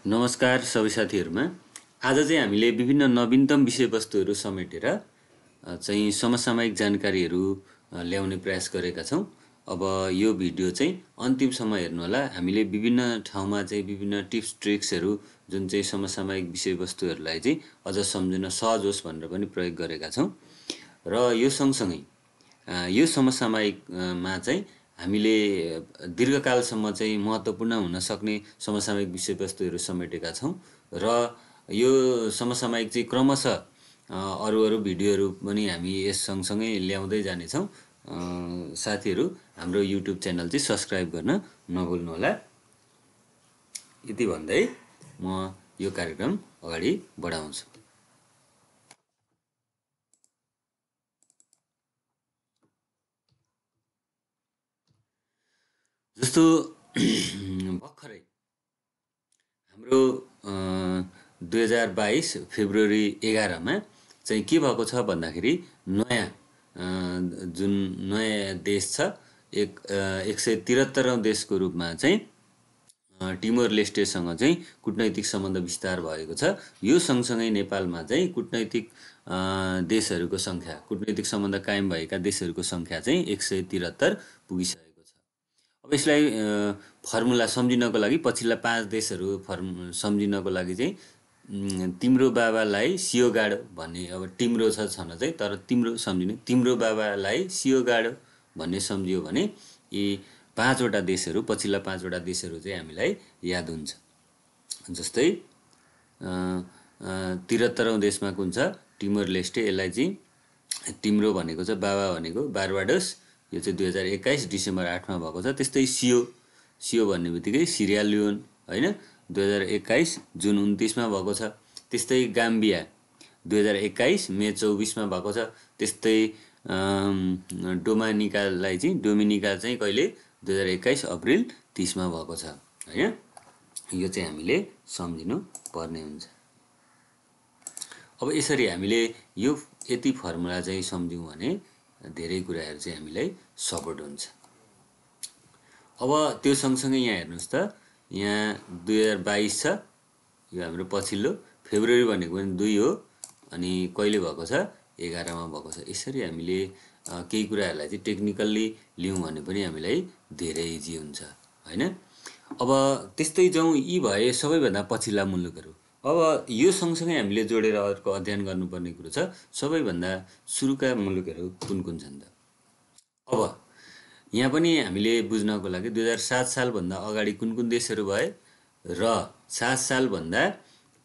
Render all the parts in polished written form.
नमस्कार सबै साथीहरुमा। आज चाहिँ हामीले विभिन्न नवीनतम विषयवस्तुहरू समेटेर चाहिँ समसामयिक जानकारीहरू ल्याउने प्रयास गरेका छौं। अब यो भिडियो चाहिँ अन्तिमसम्म हेर्नु होला। हामीले विभिन्न ठाउँमा चाहिँ विभिन्न टिप्स ट्रिक्सहरू जुन चाहिँ समसामयिक विषयवस्तुहरूलाई चाहिँ अझ सम्झिन सहज होस् भनेर पनि प्रयोग गरेका छौं। र यो सँगसँगै यो समसामयिकमा चाहिँ हामीले दीर्घकालसम्म चाहिँ महत्त्वपूर्ण हुन सक्ने समसामयिक विषयवस्तुहरू समेटेका छौं र यो समसामयिक चाहिँ क्रमशः अरु भिडियोहरू पनि हामी यस सँगसँगै ल्याउँदै जाने छौं। साथीहरू हाम्रो युट्युब च्यानल चाहिँ सब्स्क्राइब गर्न नभुल्नु होला। यति भन्दै म यो कार्यक्रम अगाडि बढाउँछु। जस्तो भर्खरै हाम्रो 2022 फेब्रुअरी 11 मा चाहिँ के भएको छ भन्दाखेरि नयाँ जुन नयाँ देश छ 173औं देशको रूपमा चाहिँ टिमोर लेस्टेसँग चाहिँ कूटनैतिक सम्बन्ध विस्तार भएको छ। यो सँगसँगै नेपालमा चाहिँ कूटनैतिक देशहरूको संख्या, कूटनैतिक सम्बन्ध कायम भएका देशहरूको संख्या चाहिँ 173 पुगिसकेको छ। अब यसलाई फर्मुला सम्झिनको लागि पछिल्ला 5 देशहरू सम्झिनको लागि चाहिँ तिम्रो बाबालाई सियो गाडो भन्ने, अब तिम्रो छ छन चाहिँ तर तिम्रो सम्झिने, तिम्रो बाबालाई सियो गाडो भन्ने सम्झियो भने यी 5 वटा देशहरू, पछिल्ला 5 वटा देशहरू चाहिँ हामीलाई याद हुन्छ। जस्तै 73औं देशमा कुन छ टिमोर लेस्टे, यसलाई चाहिँ तिम्रो भनेको छ बाबा भनेको बारबाडोस, यो चाहिँ 2021 डिसेम्बर 8 मा भएको छ। त्यस्तै सियो भन्ने बित्तिकै सिरियालियोन हैन 2021 जुन 29 मा भएको छ। त्यस्तै गाम्बिया 2021 मे 24 मा भएको छ। त्यस्तै डोमिनिका चाहिँ कहिले 2021 अप्रिल 30 मा भएको छ हैन। यो चाहिँ हामीले सम्झिनु पर्ने हुन्छ। अब यसरी हामीले यो यति फर्मुला चाहिँ सम्झ्यौं भने धेरै कुराहरु चाहिँ हामीलाई सपोर्ट हुन्छ। अब त्यो सँगसँगै यहाँ हेर्नुस् त, यहाँ 2022 छ, यो हाम्रो पछिल्लो फेब्रुअरी भनेको पनि 2 हो, अनि कहिले भएको छ 11 मा भएको छ। यसरी हामीले केही कुराहरुलाई चाहिँ टेक्निकल्ली लियौं भने पनि हामीलाई धेरै इजी हुन्छ हैन। अब त्यस्तै जाउँ, यी भए सबैभन्दा पछिल्ला मुलुकहरू। अब यो सँगसँगै हामीले जोडेर अर्को अध्ययन गर्नुपर्ने कुरो छ, सबैभन्दा सुरुका मुलुकहरू कुन छन् त। अब यहाँ पनि हामीले बुझ्नको लागि 2007 साल भन्दा अगाडि कुन देशहरू भए र 7 साल भन्दा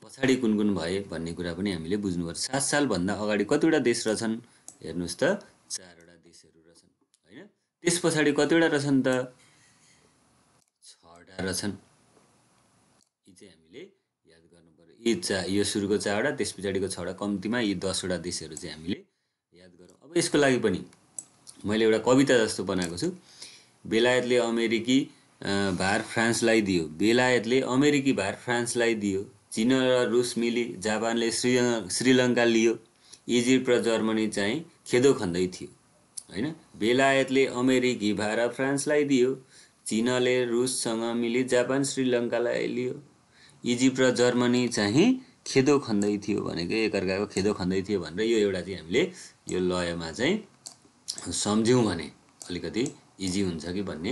पछाडी कुन भए भन्ने कुरा पनि हामीले बुझ्नुपर्छ। 7 साल भन्दा अगाडि कतिवटा देश रहेछन् हेर्नुस् त, 4 वटा देशहरू रहेछन् हैन। त्यस पछाडी कतिवटा रहेछन् त, 6 वटा रहेछन्। यी चाहिँ हामीले याद गर्नुपर्यो। यो सुरुको 4 वटा, त्यस पछाडीको 6 वटा, कम्तिमा यी 10 वटा देशहरू चाहिँ हामीले याद गरौँ। अब यसको लागि पनि मैले एउटा कविता जस्तो बनाएको छु। बेलायतले अमेरिकी भार फ्रान्सलाई दियो, बेलायतले अमेरिकी भार फ्रान्सलाई दियो, चीन र रुस मिली जापानले श्रीलङ्का लियो, इजिप्ट र जर्मनी चाहिँ खेदो खन्दै थियो हैन। बेलायतले अमेरिकी भार फ्रान्सलाई दियो, चीनले रुससँग मिली जापान श्रीलङ्कालाई लियो, इजिप्ट र जर्मनी चाहिँ खेदो खन्दै थियो भनेको एकअर्काको खेदो खन्दै थियो भनेर यो एउटा चाहिँ हामीले यो लयमा चाहिँ सम्झ्यौं भने अलिकति इजी हुन्छ कि भन्ने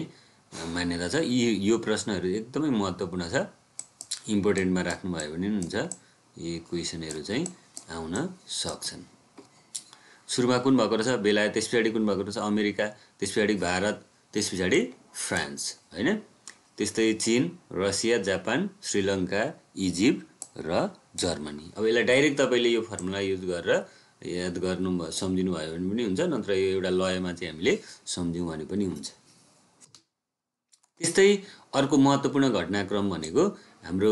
मान्यता छ। यो प्रश्नहरू एकदमै महत्त्वपूर्ण छ, इम्पोर्टेन्टमा राख्नु भयो भने हुन्छ यी क्वेशनहरू चाहिँ आउन सक्छन्। सुरुमा कुन भएको रहेछ बेलायत, त्यसपछि कुन भएको रहेछ अमेरिका, त्यसपछि भारत, त्यसपछि फ्रान्स हैन। त्यस्तै चीन, रसिया, जापान, श्रीलङ्का, इजिप्ट र जर्मनी। अब यसलाई डाइरेक्ट तपाईले यो फर्मुला युज गरेर याद गर्नु सम्झिनु भयो भने पनि हुन्छ, नत्र यो एउटा लयमा चाहिँ हामीले सम्झ्यौं भने पनि हुन्छ। त्यस्तै अर्को महत्त्वपूर्ण घटनाक्रम भनेको हाम्रो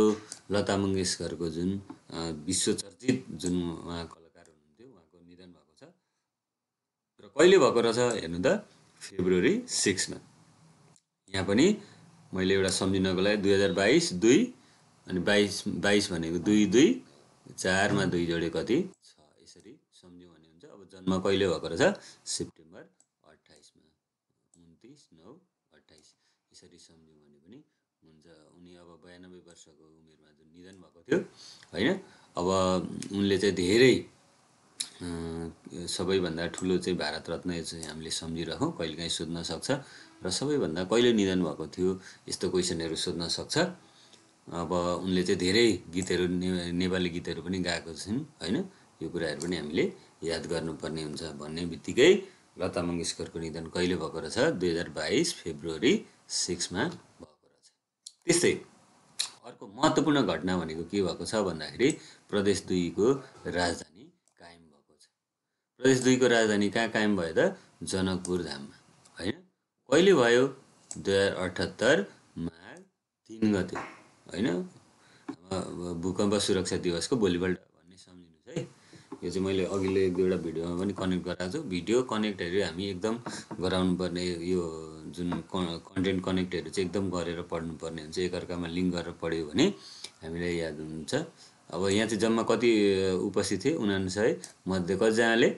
लता मंगेशकरको जुन विश्वचर्चित जुन उहाँ कलाकार हुनुहुन्थ्यो, उहाँको निधन भएको छ र कहिले भएको रहेछ हेर्नु त, फेब्रुअरी 6 मा। यहाँ पनि मैले एउटा सम्झिनको लागि 2022 2 अनि 22 भनेको 2 4 मा 2 जोडे कति 6, यसरी सम्झ्यौं भने हुन्छ। अब जन्म कहिले भएको रहेछ सेप्टेम्बर 28 मा, 29 9 28, यसरी सम्झ्यौं भने पनि हुन्छ। उनी अब 92 वर्षको उमेरमा जुन निधन भएको थियो हैन। अब उनले चाहिँ धेरै सबैभन्दा ठुलो चाहिँ भारत रत्न चाहिँ हामीले सम्झिरहौँ, कहिलेकाहीँ सोध्न सक्छ र सबैभन्दा कहिले निधन भएको थियो यस्तो क्वेसनहरू सोध्न सक्छ। अब उनले चाहिँ धेरै गीतहरू नेपाली गीतहरू पनि गाएको छिन् हैन। यो कुराहरू पनि हामीले याद गर्नुपर्ने हुन्छ। भन्ने बित्तिकै लता मङ्गेशकरको निधन कहिले भएको रहेछ? 2022 फेब्रुअरी 6 मा भएको रहेछ। त्यस्तै अर्को महत्त्वपूर्ण घटना भनेको के भएको छ भन्दाखेरि प्रदेश 2 को राजधानी कायम भएको छ। प्रदेश 2 को राजधानी कहाँ कायम भयो त? जनकपुर धाममा हैन। कहिले भयो? 2078 माघ 3 गते हैन। भूकम्प सुरक्षा दिवसको भोलिपल्ट भन्ने सम्झिनुहोस् है। यो चाहिँ मैले अघिल्लो एक दुईवटा भिडियोमा पनि कनेक्ट गराएको छु। भिडियो कनेक्टहरू हामी एकदम गराउनु पर्ने, यो जुन कन्टेन्ट कनेक्टहरू चाहिँ एकदम गरेर पढ्नुपर्ने हुन्छ। एकअर्कामा लिङ्क गरेर पढ्यो भने हामीलाई याद हुन्छ। अब यहाँ चाहिँ जम्मा कति उपस्थित थिए? 49 मध्ये कतिजनाले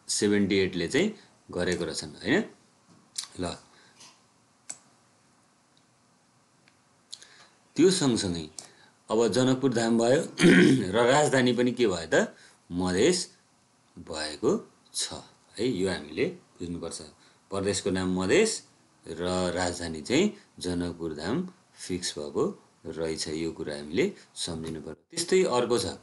78 ले चाहिँ गरेको रहेछन् हैन। ल त्यो सँगसँगै अब जनकपुर धाम भयो र राजधानी पनि के भयो त? मधेस भएको छ है। यो हामीले बुझ्नुपर्छ। प्रदेशको नाम मधेस र राजधानी चाहिँ जनकपुर धाम फिक्स भएको रहेछ। यो कुरा हामीले सम्झिनु पर्यो। त्यस्तै अर्को छ,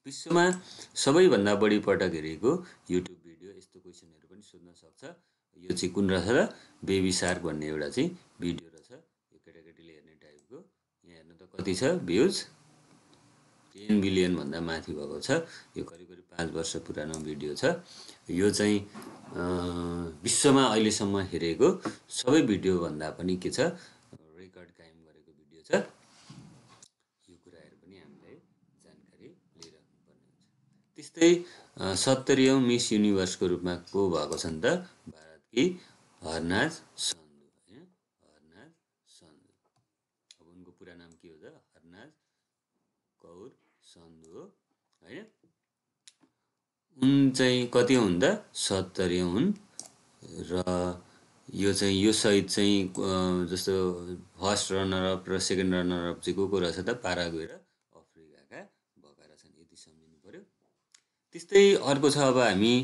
विश्वमा सबैभन्दा बढी पटक हेरेको युट्युब भिडियो, यस्तो क्वेसनहरू पनि सोध्न सक्छ। यो चाहिँ कुन रहेछ त? बेबी शार्क भन्ने एउटा चाहिँ भिडियो रहेछ। यो केटाकेटीले हेर्ने टाइपको। यहाँ हेर्नु त कति छ भ्युज? 10 बिलियन भन्दा माथि भएको छ। यो करिब 5 वर्ष पुरानो भिडियो छ। यो चाहिँ विश्वमा अहिलेसम्म हेरेको सबै भिडियो भन्दा पनि के छ? रेकर्ड कायम गरेको भिडियो छ। यो कुराहरू पनि हामीलाई जानकारी लिइराख्नुपर्ने हुन्छ। त्यस्तै 70औं मिस युनिभर्सको रूपमा को भएको छन् त? भारतकी हरनाज सन्धु हैन। हरनाज सन्धु। अब उनको पुरा नाम के हो त? हरनाज कौर सन्धु हो हैन। उन चाहिँ कति हुन् त? 70औं हुन्। र यो चाहिँ यो सहित चाहिँ जस्तो फर्स्ट रनर अप र सेकेन्ड रनर अप चाहिँ को रहेछ त? पाराग्वे र अफ्रिकाका भएका रहेछन्। यति सम्झिनु पर्यो। त्यस्तै अर्को छ, अब हामी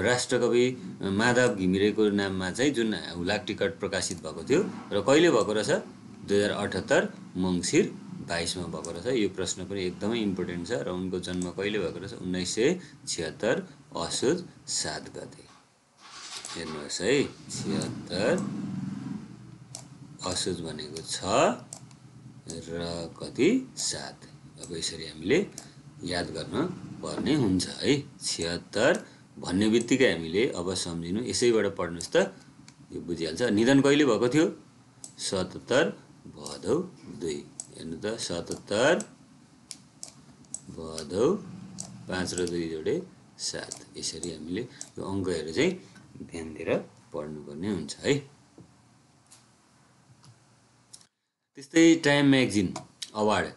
राष्ट्रकवि माधव घिमिरेको नाममा चाहिँ जुन हुलाक टिकट प्रकाशित भएको थियो र कहिले भएको रहेछ? 2078 मङ्सिर 22 मा भएको रहेछ। यो प्रश्न पनि एकदमै इम्पोर्टेन्ट छ। र उनको जन्म कहिले भएको रहेछ? 1976 असोज 7 गते। हेर्नुहोस् है, 76 असोज भनेको 6 र कति 7। अब यसरी हामीले याद गर्न पर्ने हुन्छ है। 76 भन्ने बित्तिकै हामीले अब सम्झिनु, यसैबाट पढ्नुहोस् त, यो बुझिहाल्छ। निधन कहिले भएको थियो? 77 भदौ 2। हेर्नु त, 77 भदौ 5 र 2 जोडे 7। यसरी हामीले यो अङ्कहरू चाहिँ ध्यान दिएर पढ्नुपर्ने हुन्छ है। त्यस्तै टाइम म्यागजिन अवार्ड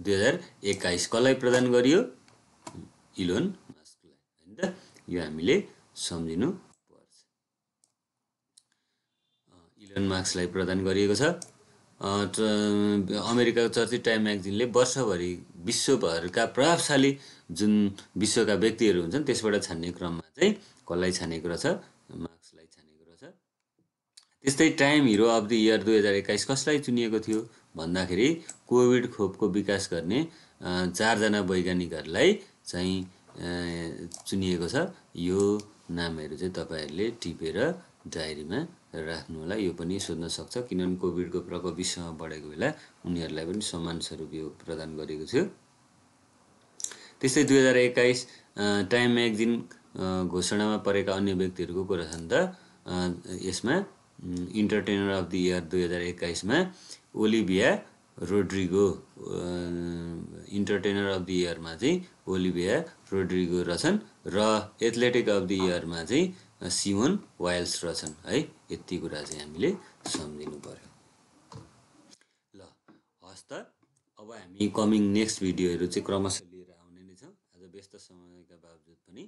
2021 कसलाई प्रदान गरियो? इलोन मस्कलाई हैन त। यो हामीले सम्झिनु पर्छ। इलोन मस्कलाई प्रदान गरिएको छ। अमेरिकाको चर्चित टाइम म्यागजिनले वर्षभरि विश्वभरका प्रभावशाली जुन विश्वका व्यक्तिहरू हुन्छन् त्यसबाट छान्ने क्रममा चाहिँ कसलाई छानेको रहेछ? मार्क्सलाई छानेको रहेछ। त्यस्तै time hero of the year 2021 कसलाई चुनिएको थियो भन्दाखेरि कोभिड खोपको विकास गर्ने 4 जना वैज्ञानिकहरूलाई चाहिँ चुनिएको छ। यो नामहरू चाहिँ तपाईँहरूले टिपेर डायरीमा राख्नु होला। यो पनि सोध्न सक्छ, किनभने कोभिडको प्रकोप विश्वमा बढेको बेला उनीहरूलाई पनि सम्मान स्वरूप यो प्रदान गरेको थियो। त्यस्तै 2021 टाइम म्यागजिन घोषणामा परेका अन्य व्यक्तिहरूको को रहेछन् त? यसमा इन्टरटेनर अफ द इयर 2021 मा Olivia Rodrigo, entertainer of the इयरमा चाहिँ ओलिभिया रोड्रिगो रहेछन् र एथलेटिक अफ द इयरमा चाहिँ सिमोन वाइल्स रहेछन् है। यति कुरा चाहिँ हामीले सम्झिनु पर्यो। ल हस् त, अब हामी कमिङ नेक्स्ट भिडियोहरू चाहिँ क्रमशः लिएर आउने नै छौँ। आज व्यस्त समयका बावजुद पनि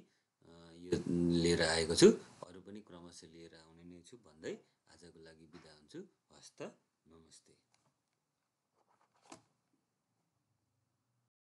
यो लिएर आएको छु। अरू पनि क्रमशः लिएर आउने नै छु भन्दै आजको लागि बिदा हुन्छु। हस् त, नमस्ते।